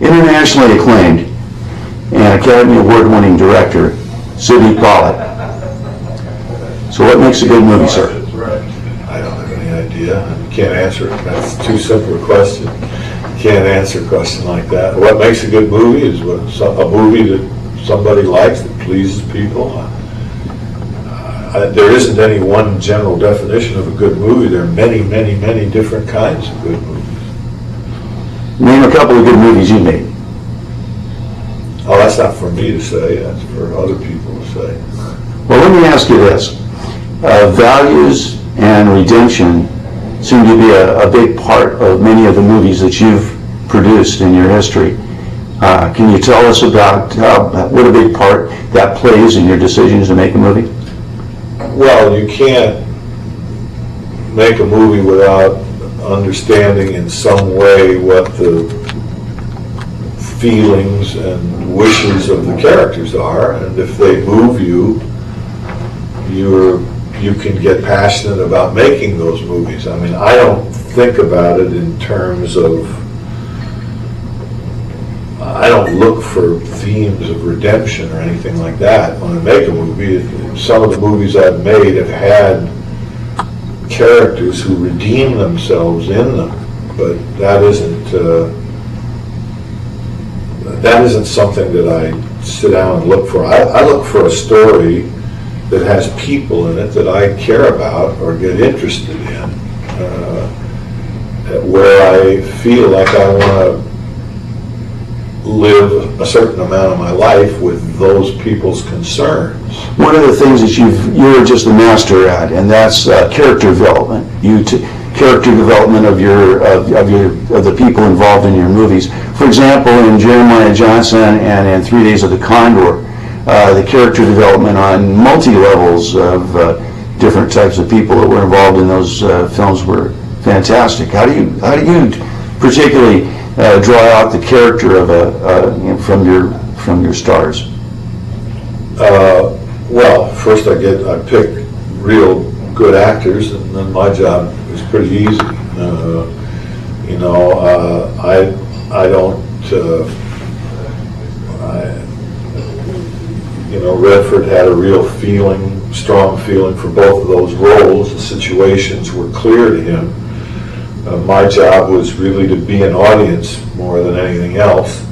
internationally acclaimed and Academy Award-winning director, Sidney Pollack. So what makes a good movie, sir? I don't have any idea. You can't answer it. That's too simple a question. You can't answer a question like that. What makes a good movie is a movie that somebody likes, that pleases people. There isn't any one general definition of a good movie. There are many, many, many different kinds of good movies. Name a couple of good movies you made. Oh, that's not for me to say. That's for other people to say. Well, let me ask you this. Values and redemption seem to be a big part of many of the movies that you've produced in your history. Can you tell us about what a big part that plays in your decisions to make a movie? Well, you can't make a movie without understanding in some way what the feelings and wishes of the characters are, and if they move you, you can get passionate about making those movies. I mean, I don't think about it in terms of, I don't look for themes of redemption or anything like that when I make a movie. Some of the movies I've made have had characters who redeem themselves in them, but that isn't something that I sit down and look for. I look for a story that has people in it that I care about or get interested in, where I feel like I want to live a certain amount of my life with those people's concerns. One of the things that you're just a master at, and that's character development. Character development of the people involved in your movies. For example, in Jeremiah Johnson and in 3 Days of the Condor, the character development on multi-levels of different types of people that were involved in those films were fantastic. How do you particularly draw out the character of from your stars? Well, first I pick real good actors, and then my job is pretty easy. I don't. Redford had a real strong feeling for both of those roles. The situations were clear to him. My job was really to be an audience more than anything else.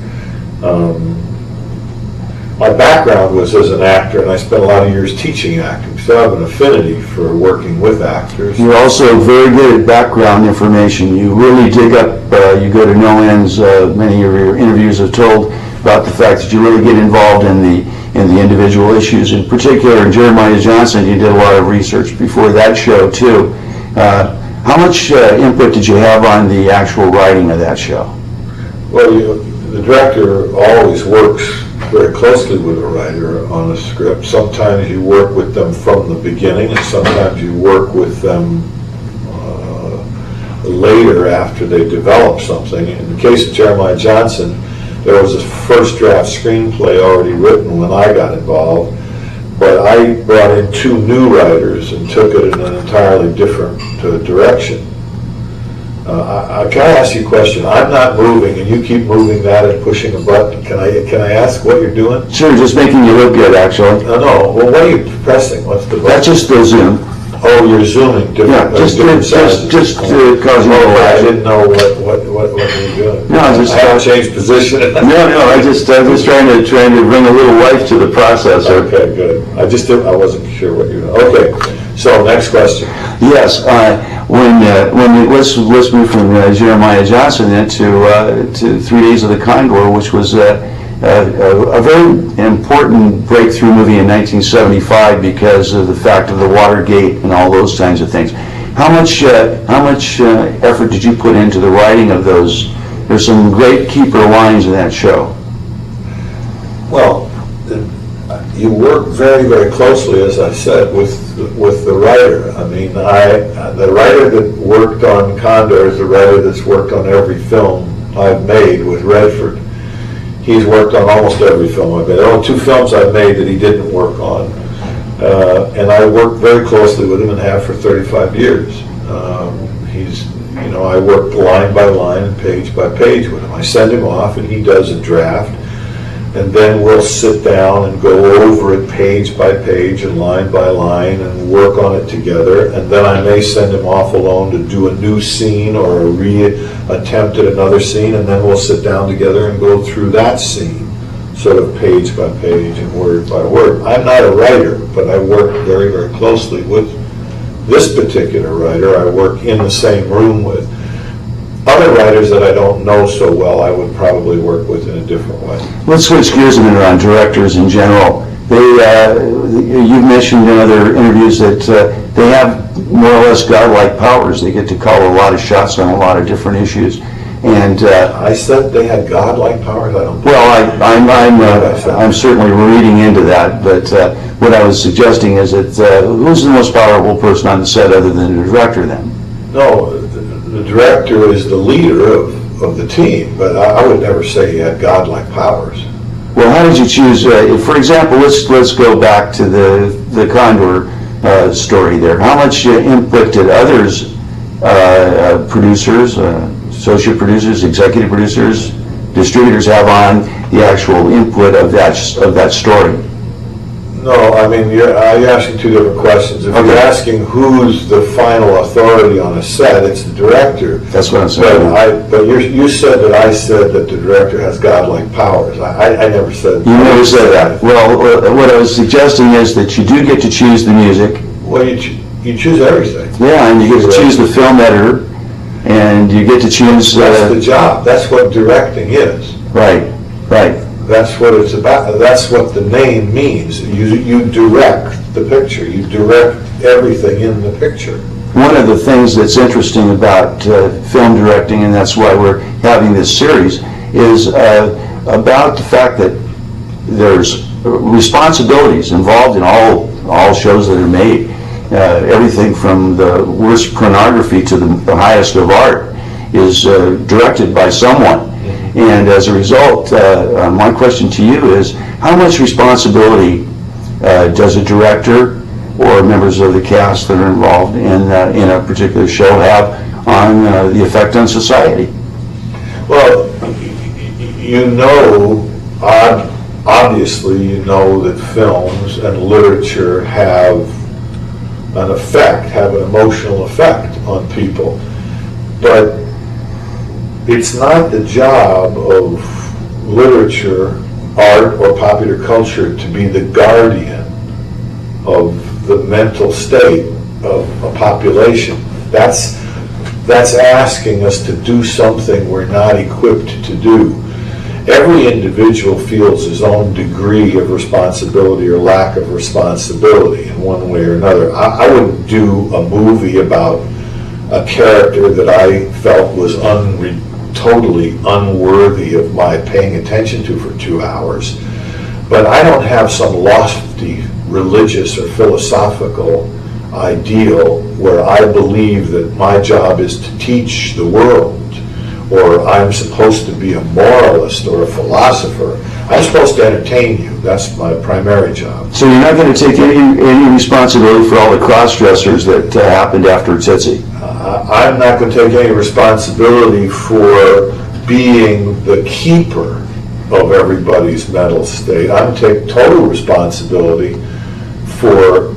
My background was as an actor, and I spent a lot of years teaching acting, so I have an affinity for working with actors. You're also very good at background information. You really dig up, you go to no ends. Many of your interviews have told about the fact that you really get involved in the individual issues. In particular, in Jeremiah Johnson, you did a lot of research before that show, too. How much input did you have on the actual writing of that show? Well, the director always works very closely with a writer on a script. Sometimes you work with them from the beginning, and sometimes you work with them later after they develop something. In the case of Jeremiah Johnson, there was a first draft screenplay already written when I got involved, but I brought in 2 new writers and took it in an entirely different direction. Can I ask you a question? I'm not moving, and you keep moving that and pushing a button. Can I ask what you're doing? Sure, just making you look good, actually. No. Well, what are you pressing? What's the button? That's just the zoom. Oh, you're zooming. Yeah, just to cause you I didn't know what you were doing. No, I haven't changed position. No, I was just trying to bring a little life to the process. Okay, good. I wasn't sure what you were doing. Okay, so next question. Yes, let's move from Jeremiah Johnson then to 3 Days of the Condor, which was a very important breakthrough movie in 1975 because of the fact of the Watergate and all those kinds of things. How much effort did you put into the writing of those? There's some great keeper lines in that show. Well, you work very, very closely, as I said, with the writer. I mean, the writer that worked on Condor is the writer that's worked on every film I've made with Redford. He's worked on almost every film I've made. There are only 2 films I've made that he didn't work on. And I worked very closely with him and have for 35 years. I work line by line and page by page with him. I send him off and he does a draft, and then we'll sit down and go over it page by page and line by line and work on it together. And then I may send him off alone to do a new scene or a re-attempt at another scene, and then we'll sit down together and go through that scene, sort of page by page and word by word. I'm not a writer, but I work very, very closely with this particular writer. I work in the same room with. Other writers that I don't know so well, I would probably work with in a different way. Let's switch gears a minute on directors in general. You've mentioned in other interviews that they have more or less godlike powers. They get to call a lot of shots on a lot of different issues. And I said they had godlike powers. I don't. Well, I'm certainly reading into that. But what I was suggesting is that who's the most powerful person on the set other than the director? Then? No, the director is the leader of the team, but I would never say he had godlike powers. Well, how did you choose? For example, let's go back to the Condor story there. How much input did others, producers, associate producers, executive producers, distributors have on the actual input of that story? No, I mean, you're asking two different questions. If you're asking who's the final authority on a set, it's the director. That's what I'm saying. But you said that I said that the director has godlike powers. I never said that. You never said that. Well, what I was suggesting is that you do get to choose the music. Well, you choose everything. Yeah, and you get to choose the film editor, and you get to choose... That's the job. That's what directing is. Right. That's what it's about. That's what the name means. You direct the picture. You direct everything in the picture. One of the things that's interesting about film directing, and that's why we're having this series, is about the fact that there's responsibilities involved in all shows that are made. Everything from the worst pornography to the highest of art is directed by someone. And as a result, my question to you is, how much responsibility does a director or members of the cast that are involved in a particular show have on the effect on society? Well, obviously you know that films and literature have an emotional effect on people. But it's not the job of literature, art, or popular culture to be the guardian of the mental state of a population. That's asking us to do something we're not equipped to do. Every individual feels his own degree of responsibility or lack of responsibility in one way or another. I wouldn't do a movie about a character that I felt was totally unworthy of my paying attention to for 2 hours. But I don't have some lofty religious or philosophical ideal where I believe that my job is to teach the world, or I'm supposed to be a moralist or a philosopher. I'm supposed to entertain you. That's my primary job. So you're not going to take any responsibility for all the cross-dressers that happened after Tootsie? I'm not going to take any responsibility for being the keeper of everybody's mental state. I'm going to take total responsibility for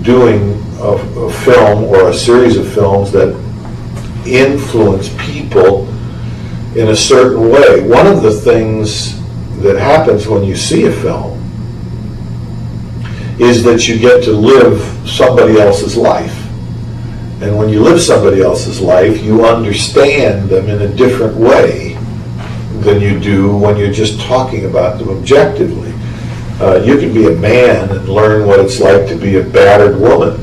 doing a film or a series of films that influence people in a certain way. One of the things that happens when you see a film is that you get to live somebody else's life. And when you live somebody else's life, you understand them in a different way than you do when you're just talking about them objectively. You can be a man and learn what it's like to be a battered woman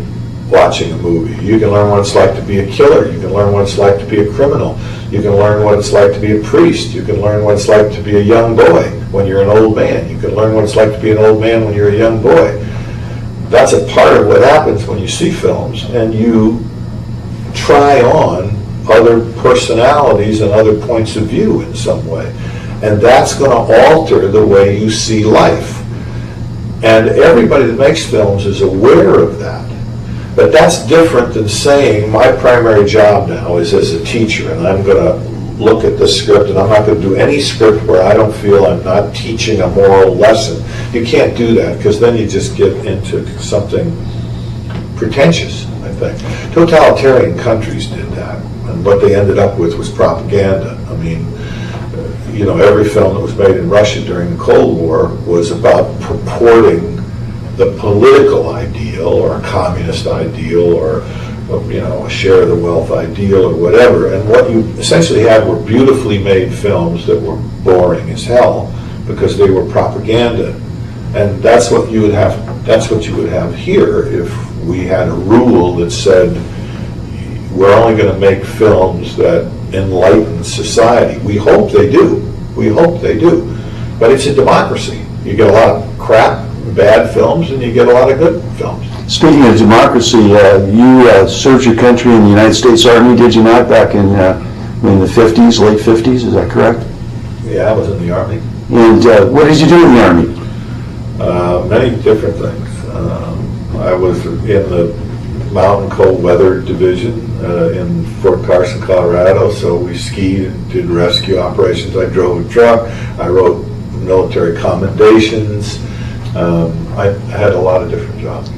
watching a movie. You can learn what it's like to be a killer. You can learn what it's like to be a criminal. You can learn what it's like to be a priest. You can learn what it's like to be a young boy when you're an old man. You can learn what it's like to be an old man when you're a young boy. That's a part of what happens when you see films, and you try on other personalities and other points of view in some way. And that's going to alter the way you see life. And everybody that makes films is aware of that. But that's different than saying, my primary job now is as a teacher, and I'm going to look at the script, and I'm not going to do any script where I don't feel I'm not teaching a moral lesson. You can't do that, because then you just get into something pretentious, I think. Totalitarian countries did that, and what they ended up with was propaganda. I mean, you know, every film that was made in Russia during the Cold War was about purporting the political ideal, or a communist ideal, or you know, a share of the wealth ideal, or whatever. And what you essentially had were beautifully made films that were boring as hell because they were propaganda. And that's what you would have. That's what you would have here if we had a rule that said we're only going to make films that enlighten society. We hope they do. We hope they do. But it's a democracy. You get a lot of crap, bad films, and you get a lot of good films. Speaking of democracy, you served your country in the United States Army, did you not, back in the 50s, late 50s, is that correct? Yeah, I was in the Army. And what did you do in the Army? Many different things. I was in the Mountain Cold Weather Division in Fort Carson, Colorado, so we skied and did rescue operations. I drove a truck. I wrote military commendations. I had a lot of different jobs.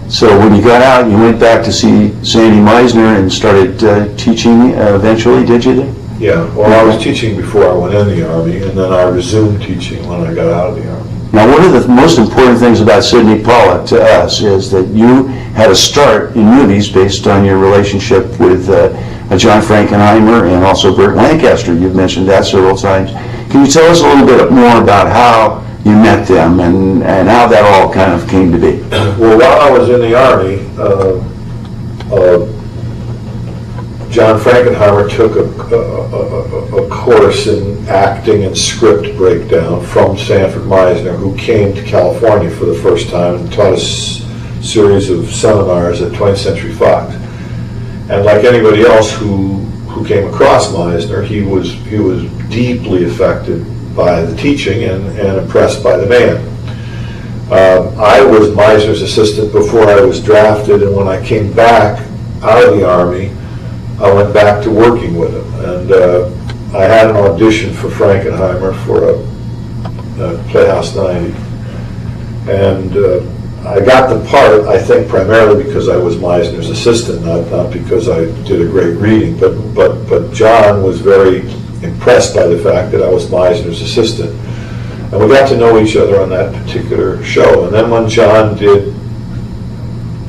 So when you got out, you went back to see Sandy Meisner and started teaching eventually, did you then? Yeah, well, I was teaching before I went in the Army, and then I resumed teaching when I got out of the Army. Now, one of the most important things about Sidney Pollack to us is that you had a start in movies based on your relationship with John Frankenheimer and also Burt Lancaster. You've mentioned that several times. Can you tell us a little bit more about how you met them and how that all kind of came to be? Well, while I was in the Army, John Frankenheimer took a course in acting and script breakdown from Sanford Meisner, who came to California for the first time and taught us a series of seminars at 20th Century Fox. And like anybody else who came across Meisner, he was deeply affected by the teaching and impressed by the man. I was Meisner's assistant before I was drafted, and when I came back out of the Army, I went back to working with him. And I had an audition for Frankenheimer for a Playhouse 90. And I got the part, I think, primarily because I was Meisner's assistant, not because I did a great reading. But John was very impressed by the fact that I was Meisner's assistant. And we got to know each other on that particular show. And then when John did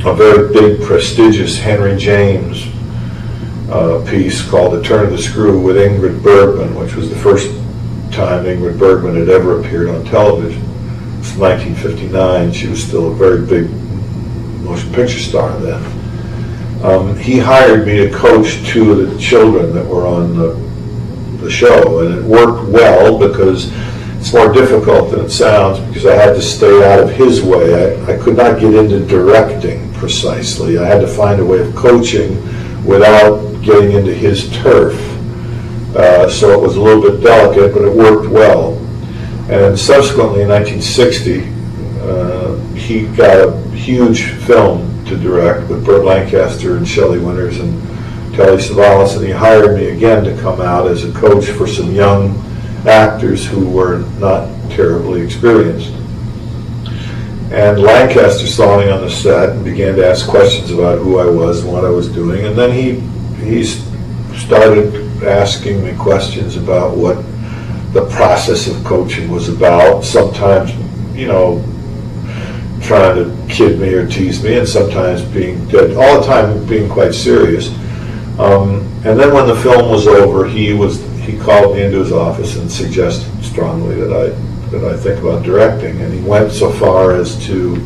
a very big, prestigious Henry James piece called The Turn of the Screw with Ingrid Bergman, which was the first time Ingrid Bergman had ever appeared on television. It was 1959. She was still a very big motion picture star then. He hired me to coach two of the children that were on the show, and it worked well because it's more difficult than it sounds, because I had to stay out of his way. I could not get into directing precisely. I had to find a way of coaching without getting into his turf. So it was a little bit delicate, but it worked well. And subsequently in 1960, he got a huge film to direct with Burt Lancaster and Shelley Winters and Telly Savalas, and he hired me again to come out as a coach for some young actors who were not terribly experienced. And Lancaster saw me on the set and began to ask questions about who I was and what I was doing, and then he started asking me questions about what the process of coaching was about, sometimes, you know, trying to kid me or tease me, and sometimes being dead, all the time being quite serious. And then when the film was over, he called me into his office and suggested strongly that I think about directing, and he went so far as to